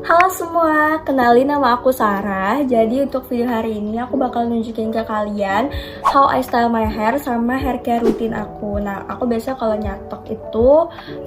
Halo semua, kenalin nama aku Sarah. Jadi untuk video hari ini aku bakal nunjukin ke kalian how I style my hair sama hair care rutin aku. Nah, aku biasa kalau nyatok itu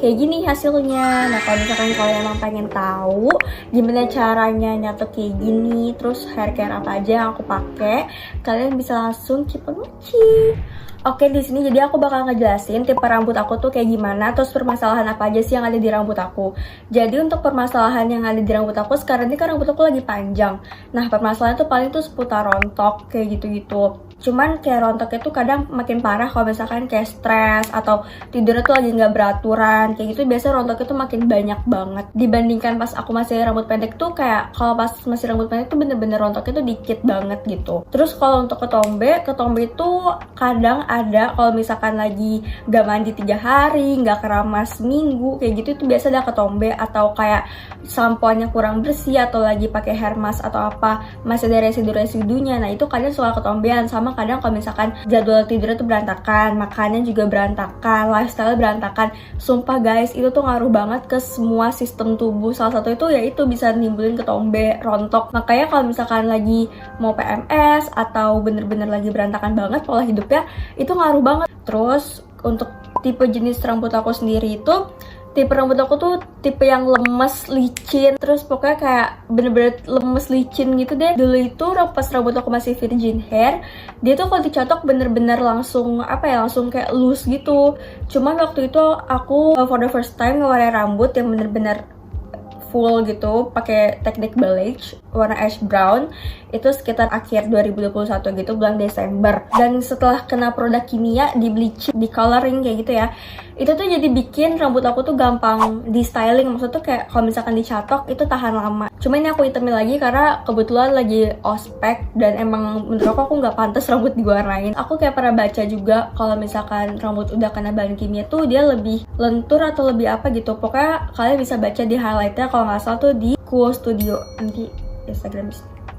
kayak gini hasilnya. Nah, kalau misalkan kalian emang pengen tahu gimana caranya nyatok kayak gini, terus hair care apa aja yang aku pakai, kalian bisa langsung keep on watching. Oke, di sini jadi aku bakal ngejelasin tipe rambut aku tuh kayak gimana, terus permasalahan apa aja sih yang ada di rambut aku. Jadi untuk permasalahan yang ada di rambut aku sekarang ini kan rambut aku lagi panjang. Nah, permasalahan tuh paling tuh seputar rontok kayak gitu-gitu. Cuman kayak rontoknya tuh kadang makin parah kalau misalkan kayak stres atau tidurnya tuh lagi nggak beraturan kayak gitu. Biasanya rontoknya tuh makin banyak banget dibandingkan pas aku masih rambut pendek tuh. Kayak kalau pas masih rambut pendek tuh bener-bener rontoknya tuh dikit banget gitu. Terus kalau untuk ketombe itu kadang ada kalau misalkan lagi gak mandi 3 hari, gak keramas seminggu kayak gitu, itu biasa ada ketombe atau kayak sampoannya kurang bersih atau lagi pakai hair mask atau apa masih ada residu-residunya. Nah, itu kadang suka ketombean. Sama kadang kalau misalkan jadwal tidurnya tuh berantakan, makannya juga berantakan, lifestyle berantakan. Sumpah guys, itu tuh ngaruh banget ke semua sistem tubuh. Salah satu itu yaitu bisa nimbulin ketombe, rontok. Makanya kalau misalkan lagi mau PMS atau bener-bener lagi berantakan banget pola hidupnya, itu ngaruh banget. Terus untuk tipe jenis rambut aku sendiri itu, tipe rambut aku tuh tipe yang lemes, licin, terus pokoknya kayak bener-bener lemes, licin gitu deh. Dulu itu pas rambut aku masih virgin hair, dia tuh kalau dicatok bener-bener langsung langsung kayak loose gitu. Cuman waktu itu aku for the first time ngewarnain rambut yang bener-bener full gitu pakai teknik balayage warna ash brown itu sekitar akhir 2021 gitu, bulan Desember. Dan setelah kena produk kimia di bleaching, di coloring kayak gitu ya, itu tuh jadi bikin rambut aku tuh gampang di styling. Maksudnya tuh kayak kalau misalkan dicatok itu tahan lama. Cuma ini aku hitamin lagi karena kebetulan lagi ospek dan emang menurut aku nggak pantas rambut diwarnain. Aku kayak pernah baca juga kalau misalkan rambut udah kena bahan kimia tuh dia lebih lentur atau lebih apa gitu. Pokoknya kalian bisa baca di highlightnya kalau nggak salah tuh di Kuo Studio, nanti Instagram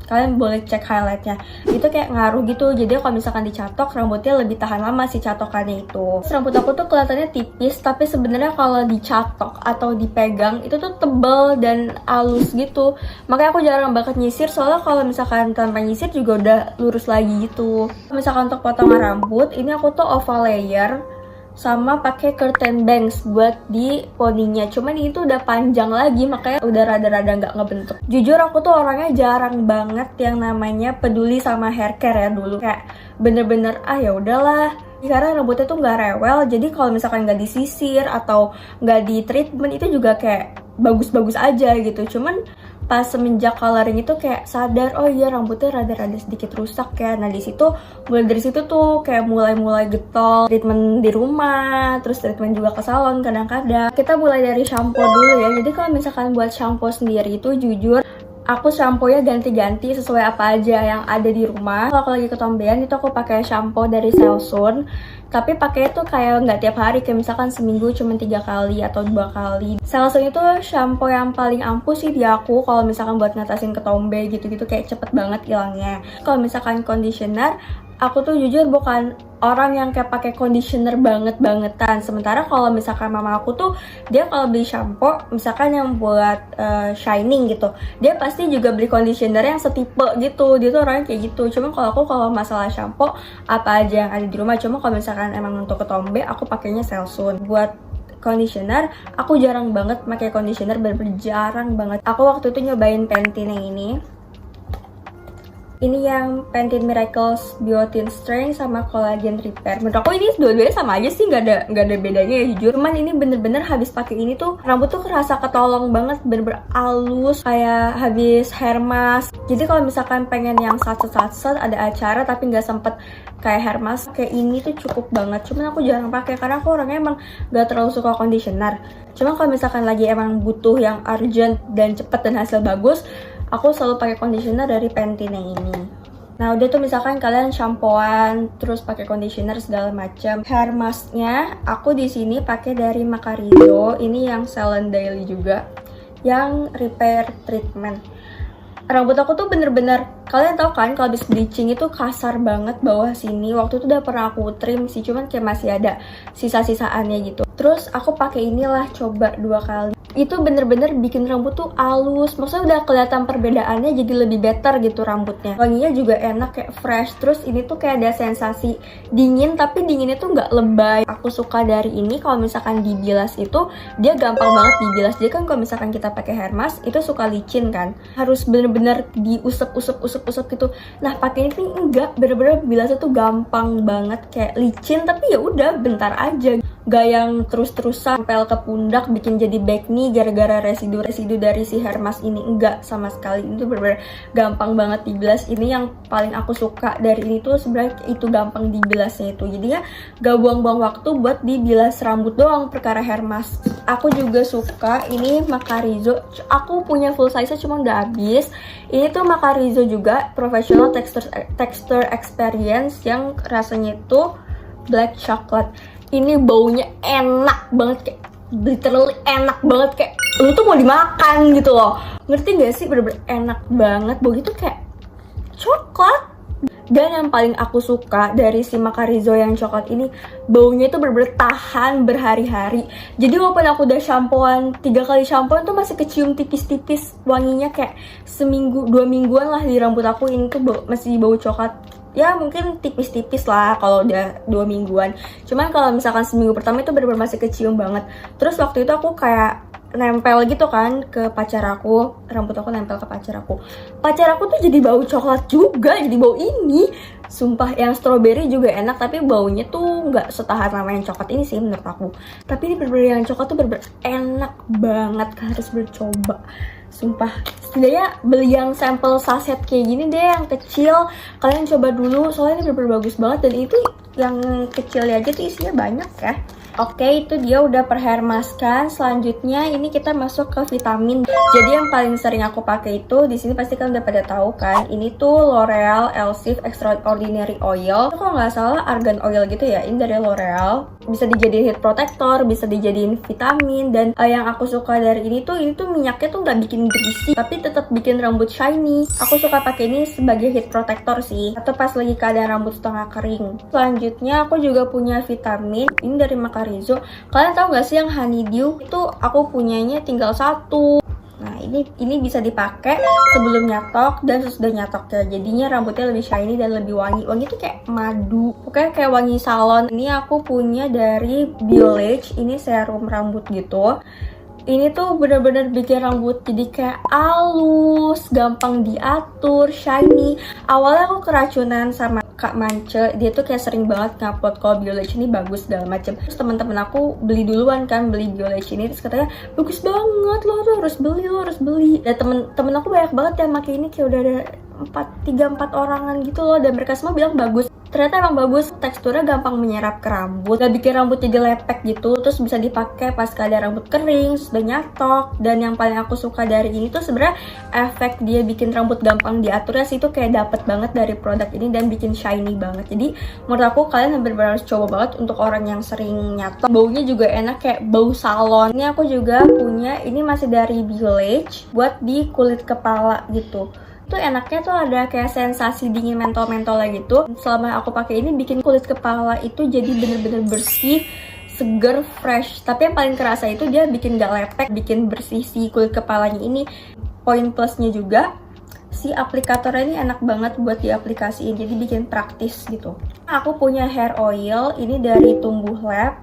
kalian boleh cek highlightnya. Itu kayak ngaruh gitu. Jadi kalau misalkan dicatok rambutnya lebih tahan lama si catokannya itu. Rambut aku tuh kelihatannya tipis, tapi sebenarnya kalau dicatok atau dipegang itu tuh tebel dan halus gitu. Makanya aku jarang banget nyisir, soalnya kalau misalkan tanpa nyisir juga udah lurus lagi gitu. Misalkan untuk potongan rambut, ini aku tuh oval layer sama pakai curtain bangs buat di poninya. Cuman itu udah panjang lagi, makanya udah rada-rada nggak ngebentuk. Jujur aku tuh orangnya jarang banget yang namanya peduli sama hair care ya dulu. Kayak bener-bener ya udahlah. Karena rambutnya tuh nggak rewel, jadi kalau misalkan nggak disisir atau nggak di treatment itu juga kayak bagus-bagus aja gitu. Cuman pas semenjak coloring itu kayak sadar, oh iya rambutnya rada-rada sedikit rusak ya. Nah mulai dari situ tuh kayak mulai getol, treatment di rumah, terus treatment juga ke salon kadang-kadang. Kita mulai dari shampoo dulu ya. Jadi kalau misalkan buat shampoo sendiri itu jujur aku shampoo-nya ganti-ganti sesuai apa aja yang ada di rumah. Kalau aku lagi ketombean itu aku pakai shampoo dari Selsun, tapi pakai itu kayak nggak tiap hari, kayak misalkan seminggu cuma 3 kali atau 2 kali. Selsun itu shampoo yang paling ampuh sih di aku kalau misalkan buat ngatasin ketombe gitu-gitu, kayak cepet banget hilangnya. Kalau misalkan conditioner, aku tuh jujur bukan orang yang kayak pakai conditioner bangetan. Sementara kalau misalkan mama aku tuh dia kalau beli shampoo misalkan yang buat shining gitu, dia pasti juga beli conditioner yang setipe gitu. Dia tuh orangnya kayak gitu. Cuma kalau aku kalau masalah shampoo apa aja yang ada di rumah. Cuma kalau misalkan emang untuk ketombe aku pakainya Selsun. Buat conditioner aku jarang banget pakai conditioner, bener-bener jarang banget. Aku waktu itu nyobain Pantene yang ini. Ini yang Pantene Miracles Biotin Strength sama Collagen Repair. Menurut aku ini dua-duanya sama aja sih, nggak ada bedanya ya jujur. Cuman ini bener-bener habis pakai ini tuh rambut tuh kerasa ketolong banget, bener-bener halus kayak habis hair mask. Jadi kalau misalkan pengen yang satset ada acara tapi nggak sempet kayak hair mask, kayak ini tuh cukup banget. Cuman aku jarang pakai karena aku orangnya emang nggak terlalu suka conditioner. Cuma kalau misalkan lagi emang butuh yang urgent dan cepet dan hasil bagus, aku selalu pakai conditioner dari Pantene yang ini. Nah udah tuh misalkan kalian shampooan terus pakai conditioner segala macam. Hair masknya aku di sini pakai dari Macarizo. Ini yang Salon Daily juga, yang repair treatment. Rambut aku tuh bener-bener, kalian tahu kan kalau habis bleaching itu kasar banget bawah sini. Waktu itu udah pernah aku trim sih, cuman kayak masih ada sisa-sisaannya gitu. Terus aku pakai inilah coba 2 kali. itu bener-bener bikin rambut tuh halus. Maksudnya udah kelihatan perbedaannya, jadi lebih better gitu rambutnya. Wanginya juga enak, kayak fresh. Terus ini tuh kayak ada sensasi dingin, tapi dinginnya tuh nggak lebay. Aku suka dari ini kalau misalkan dibilas itu dia gampang banget dibilas. Jadi kan kalau misalkan kita pakai hair mask itu suka licin kan, harus bener-bener diusap gitu. Nah pakai ini enggak, bener-bener bilasnya tuh gampang banget, kayak licin tapi ya udah bentar aja. Gak yang terus-terusan nempel ke pundak bikin jadi bakmi gara-gara residu-residu dari si hair mask ini. Enggak sama sekali, itu bener-bener gampang banget dibilas. Ini yang paling aku suka dari ini tuh sebenarnya itu gampang dibilasnya itu. Jadinya gak buang-buang waktu buat dibilas rambut doang perkara hair mask. Aku juga suka ini Macarizo. Aku punya full size cuma udah habis. Ini tuh Macarizo juga professional texture experience yang rasanya itu black chocolate. Ini baunya enak banget, kayak literally enak banget, kayak lu tuh mau dimakan gitu loh. Ngerti gak sih, bener-bener enak banget. Baunya tuh kayak coklat. Dan yang paling aku suka dari si Macarizo yang coklat ini, baunya itu bener-bener tahan berhari-hari. Jadi walaupun aku udah shampooan 3 kali shampooan tuh masih kecium tipis-tipis wanginya, kayak seminggu 2 mingguan lah di rambut aku ini tuh masih bau coklat. Ya mungkin tipis-tipis lah kalau udah 2 mingguan. Cuman kalau misalkan seminggu pertama itu bener-bener masih kecium banget. Terus waktu itu aku kayak nempel gitu kan ke pacar aku, rambut aku nempel ke pacar aku. Pacar aku tuh jadi bau coklat juga, jadi bau ini. Sumpah, yang strawberry juga enak, tapi baunya tuh nggak setahan sama yang coklat ini sih menurut aku. Tapi ini bener-bener yang coklat tuh bener-bener enak banget, harus bercoba. Sumpah, setidaknya beli yang sampel saset kayak gini deh, yang kecil. Kalian coba dulu, soalnya ini bener-bener bagus banget. Dan itu yang kecil aja tuh isinya banyak ya. Oke, itu dia udah per hair mask kan. Selanjutnya ini kita masuk ke vitamin. Jadi yang paling sering aku pakai itu di sini pasti kalian udah pada tahu kan. Ini tuh L'Oreal Elseve Extraordinary Oil. Itu kalau nggak salah argan oil gitu ya. Ini dari L'Oreal. Bisa dijadiin heat protector, bisa dijadiin vitamin. Dan yang aku suka dari ini tuh minyaknya tuh nggak bikin greasy, tapi tetap bikin rambut shiny. Aku suka pakai ini sebagai heat protector sih, atau pas lagi keadaan rambut setengah kering. Selanjutnya aku juga punya vitamin. Ini dari Macarizo. Kalian tahu nggak sih yang honeydew? Itu aku punyanya tinggal 1. Nah ini bisa dipakai sebelum nyatok dan sesudah nyatok ya. Jadinya rambutnya lebih shiny dan lebih wangi. Wangi tuh kayak madu. Pokoknya kayak wangi salon. Ini aku punya dari Biolage. Ini serum rambut gitu. Ini tuh bener-bener bikin rambut jadi kayak halus, gampang diatur, shiny. Awalnya aku keracunan sama Kak Mance, dia tuh kayak sering banget ngupload kalau Biolage ini bagus segala macem. Terus teman-teman aku beli duluan kan, beli Biolage ini, terus katanya bagus banget, lo harus beli. Dan temen aku banyak banget yang pakai ini, kayak udah ada 3-4 orangan gitu loh, dan mereka semua bilang bagus. Ternyata emang bagus, teksturnya gampang menyerap ke rambut, gak bikin rambut jadi lepek gitu. Terus bisa dipakai pas keadaan rambut kering, sudah nyatok. Dan yang paling aku suka dari ini tuh sebenarnya efek dia bikin rambut gampang diaturnya sih, itu kayak dapet banget dari produk ini dan bikin shiny banget. Jadi menurut aku kalian benar-benar harus coba banget untuk orang yang sering nyatok. Baunya juga enak, kayak bau salon. Ini aku juga punya, ini masih dari Biolage, buat di kulit kepala gitu. Itu enaknya tuh ada kayak sensasi dingin mentol-mentolnya gitu. Selama aku pakai ini bikin kulit kepala itu jadi bener-bener bersih, seger, fresh. Tapi yang paling kerasa itu dia bikin gak lepek, bikin bersih si kulit kepalanya ini. Poin plusnya juga, si aplikatornya ini enak banget buat diaplikasiin, jadi bikin praktis gitu. Aku punya hair oil, ini dari Tumbuh Lab.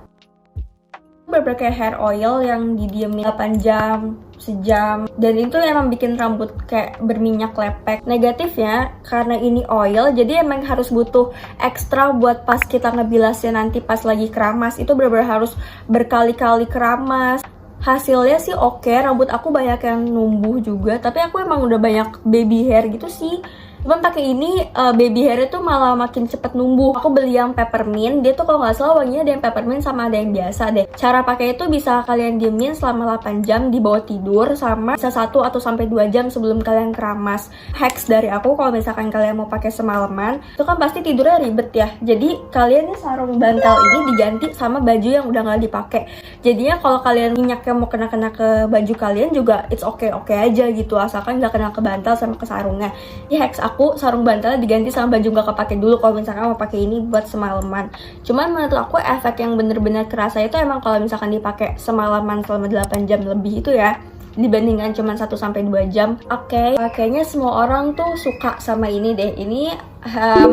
Berbagai hair oil yang didiemin 8 jam, sejam, dan itu emang bikin rambut kayak berminyak lepek. Negatifnya karena ini oil, jadi emang harus butuh ekstra buat pas kita ngebilasnya nanti pas lagi keramas. Itu bener-bener harus berkali-kali keramas. Hasilnya sih oke, rambut aku banyak yang numbuh juga, tapi aku emang udah banyak baby hair gitu sih. Cuman pakai ini baby hair itu malah makin cepet numbuh. Aku beli yang peppermint, dia tuh kalau nggak salah wanginya ada yang peppermint sama ada yang biasa deh. Cara pakai itu bisa kalian diemin selama 8 jam di bawah tidur, sama bisa 1 atau sampai 2 jam sebelum kalian keramas. Hacks dari aku, kalau misalkan kalian mau pakai semalaman, itu kan pasti tidurnya ribet ya. Jadi kalian nih sarung bantal ini diganti sama baju yang udah nggak dipakai. Jadinya kalau kalian minyaknya mau kena ke baju kalian juga it's okay aja gitu, asalkan nggak kena ke bantal sama ke sarungnya. Ini hacks aku aku sarung bantalnya diganti sama baju nggak kepake dulu kalau misalkan mau pakai ini buat semalaman. Cuman menurut aku efek yang bener-bener kerasa itu emang kalau misalkan dipakai semalaman selama 8 jam lebih itu ya, dibandingkan cuma 1-2 jam. Oke, kayaknya semua orang tuh suka sama ini deh. Ini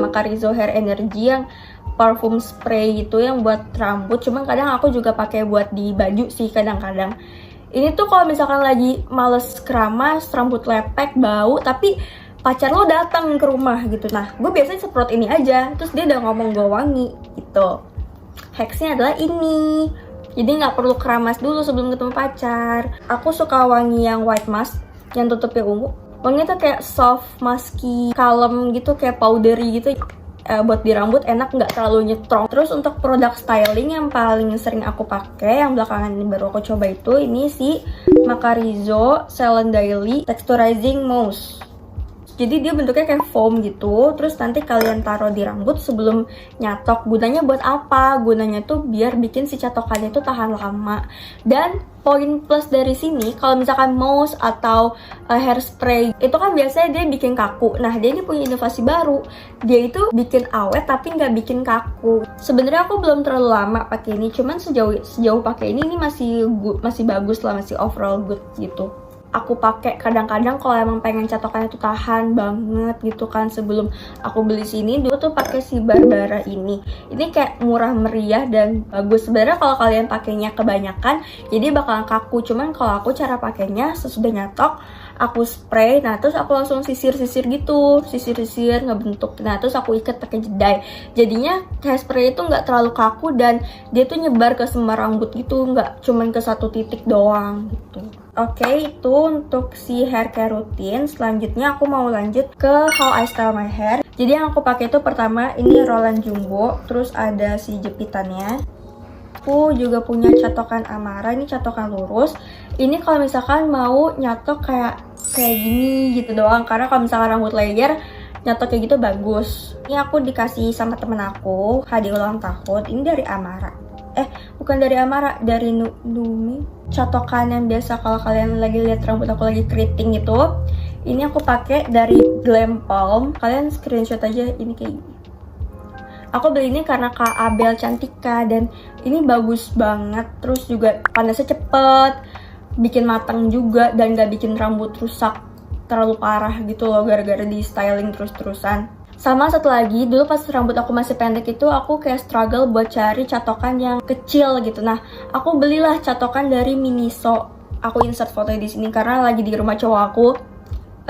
Macarizo Hair Energy yang parfum spray gitu yang buat rambut. Cuman kadang aku juga pakai buat di baju sih kadang-kadang. Ini tuh kalau misalkan lagi males keramas, rambut lepek, bau, tapi pacar lo datang ke rumah gitu. Nah, gue biasanya semprot ini aja, terus dia udah ngomong gue wangi gitu. Hacksnya adalah ini. Jadi nggak perlu keramas dulu sebelum ketemu pacar. Aku suka wangi yang white mask, yang tutupnya ungu. Wanginya tuh kayak soft, musky, kalem gitu, kayak powdery gitu. Buat di rambut enak, nggak terlalu nyetrong. Terus untuk produk styling yang paling sering aku pakai, yang belakangan ini baru aku coba itu, ini si Macarizo Ceylon Daily Texturizing Mousse. Jadi dia bentuknya kayak foam gitu, terus nanti kalian taruh di rambut sebelum nyatok. Gunanya buat apa? Gunanya tuh biar bikin si catokannya tuh tahan lama. Dan poin plus dari sini, kalau misalkan mousse atau hairspray, itu kan biasanya dia bikin kaku. Nah, dia ini punya inovasi baru. Dia itu bikin awet tapi nggak bikin kaku. Sebenarnya aku belum terlalu lama pakai ini, cuman sejauh pakai ini masih bagus lah, masih overall good gitu. Aku pakai kadang-kadang kalau emang pengen catokannya tuh tahan banget gitu kan. Sebelum aku beli sini dulu tuh pakai si Barbara ini. Ini kayak murah meriah dan bagus. Sebenarnya kalau kalian pakainya kebanyakan jadi bakalan kaku. Cuman kalau aku cara pakainya sesudah nyatok aku spray, nah terus aku langsung sisir-sisir gitu, sisir-sisir ngebentuk. Nah terus aku ikat pakai jedai. Jadinya hairspray itu nggak terlalu kaku dan dia tuh nyebar ke semua rambut gitu, nggak cuman ke satu titik doang gitu. Oke, itu untuk si hair care routine. Selanjutnya aku mau lanjut ke how I style my hair. Jadi yang aku pakai itu pertama ini Roland Jumbo, terus ada si jepitannya. Aku juga punya catokan Amara, ini catokan lurus. Ini kalau misalkan mau nyatok kayak gini gitu doang, karena kalau misalkan rambut layer nyatok kayak gitu bagus. Ini aku dikasih sama temen aku hadiah ulang tahun. Ini dari Amara. Bukan dari Amara, dari Numi. Catokan yang biasa kalau kalian lagi lihat rambut aku lagi keriting gitu. Ini aku pakai dari Glam Palm. Kalian screenshot aja ini kayak gini. Aku beli ini karena Kak Abel Cantika dan ini bagus banget. Terus juga panasnya cepet, bikin matang juga dan gak bikin rambut rusak terlalu parah gitu loh gara-gara di styling terus-terusan. Sama satu lagi, dulu pas rambut aku masih pendek itu aku kayak struggle buat cari catokan yang kecil gitu. Nah, aku belilah catokan dari Miniso. Aku insert fotonya di sini karena lagi di rumah cowok aku.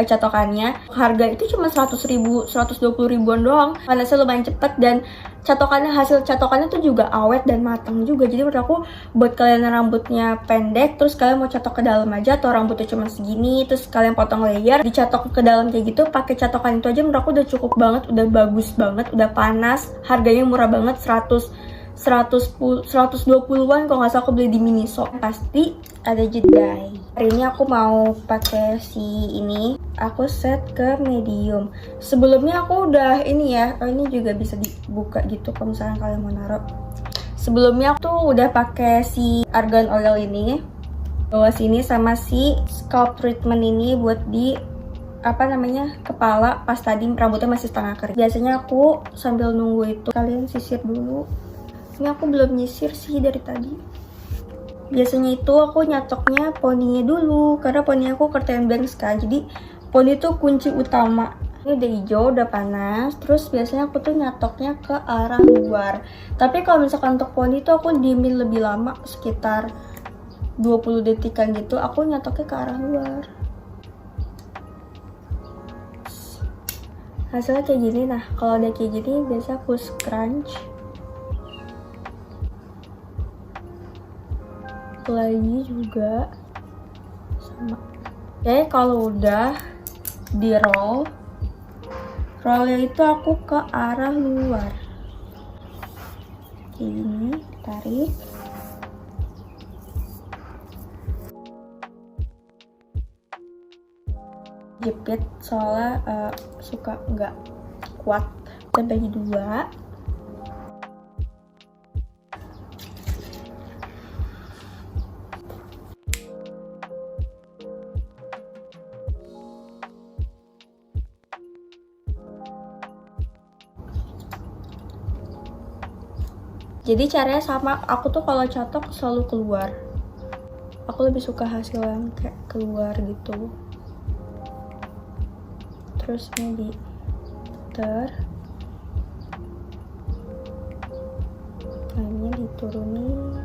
Catokannya harga itu cuma 100.000, 120.000-an doang. Panasnya lumayan cepet dan hasil catokannya tuh juga awet dan matang juga. Jadi menurut aku buat kalian yang rambutnya pendek terus kalian mau catok ke dalam aja atau rambutnya cuma segini terus kalian potong layer dicatok ke dalam kayak gitu, pakai catokan itu aja menurut aku udah cukup banget, udah bagus banget, udah panas, harganya murah banget, 120-an kalau nggak salah aku beli di Miniso. Pasti ada jedai. Hari ini aku mau pakai si ini, aku set ke medium. Sebelumnya aku udah ini ya, ini juga bisa dibuka gitu kalau misalnya kalian mau naruh. Sebelumnya aku tuh udah pakai si argan oil ini bawah sini sama si scalp treatment ini buat di kepala pas tadi rambutnya masih setengah kering. Biasanya aku sambil nunggu itu kalian sisir dulu. Ini aku belum nyisir sih dari tadi. Biasanya itu aku nyatoknya poninya dulu karena poni aku curtain bangs kan. Jadi poni itu kunci utama. Ini udah hijau, udah panas. Terus biasanya aku tuh nyatoknya ke arah luar. Tapi kalau misalkan untuk poni itu aku diemin lebih lama, sekitar 20 detikan gitu. Aku nyatoknya ke arah luar. Hasilnya kayak gini. Nah, kalau udah kayak gini biasa aku scrunch. Lagi juga sama. Oke, kalau udah di rollnya itu aku ke arah luar kayak gini, tarik jepit soalnya suka nggak kuat dan bagi dua. Jadi caranya sama, aku tuh kalau catok selalu keluar. Aku lebih suka hasil yang kayak keluar gitu. Terus ini diputer. Nah, ini diturunin.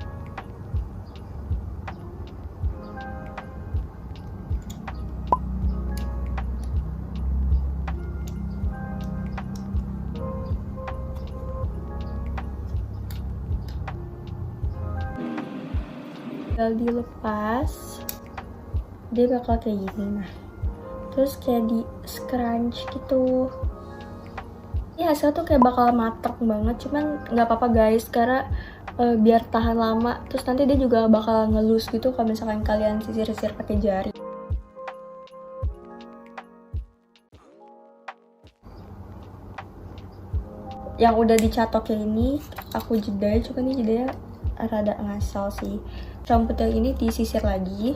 Tinggal dilepas, dia bakal kayak gini. Nah, terus kayak di scrunch gitu. Ini hasil tuh kayak bakal mateng banget, cuman nggak apa-apa guys, karena biar tahan lama. Terus nanti dia juga bakal ngelus gitu kalau misalkan kalian sisir-sisir pakai jari. Yang udah dicatok kayak ini, aku jeda, cuma ini jedanya rada ngasal sih. Rambut yang ini disisir lagi.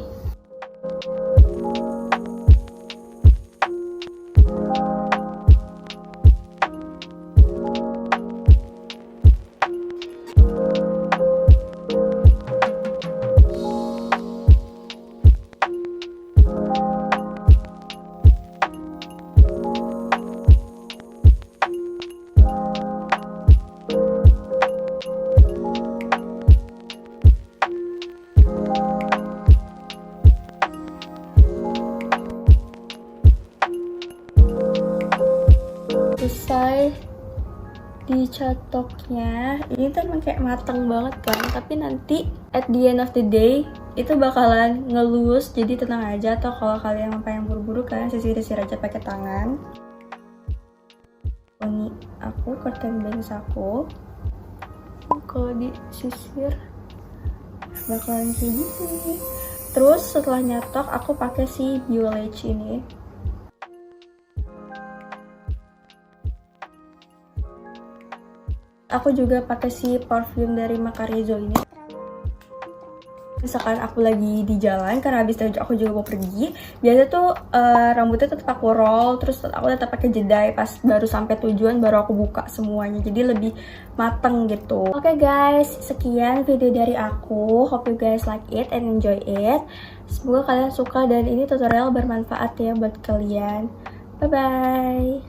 Selesai dicatoknya, ini tuh emang kayak mateng banget kan, tapi nanti at the end of the day itu bakalan ngelus, jadi tenang aja. Atau kalau kalian pengen buru-buru, kalian sisir-sisir aja pakai tangan. Ini aku curtain bangs aku, kalau disisir bakalan kayak gini. Terus setelah nyatok, aku pakai si Biolage ini. Aku juga pakai si parfum dari Macarizo ini. Misalkan aku lagi di jalan, karena habis itu aku juga mau pergi, biasa tuh rambutnya tetap aku roll, terus aku tetap pakai jedai. Pas baru sampai tujuan baru aku buka semuanya, jadi lebih mateng gitu. Oke guys, sekian video dari aku. Hope you guys like it and enjoy it. Semoga kalian suka dan ini tutorial bermanfaat ya buat kalian. Bye bye.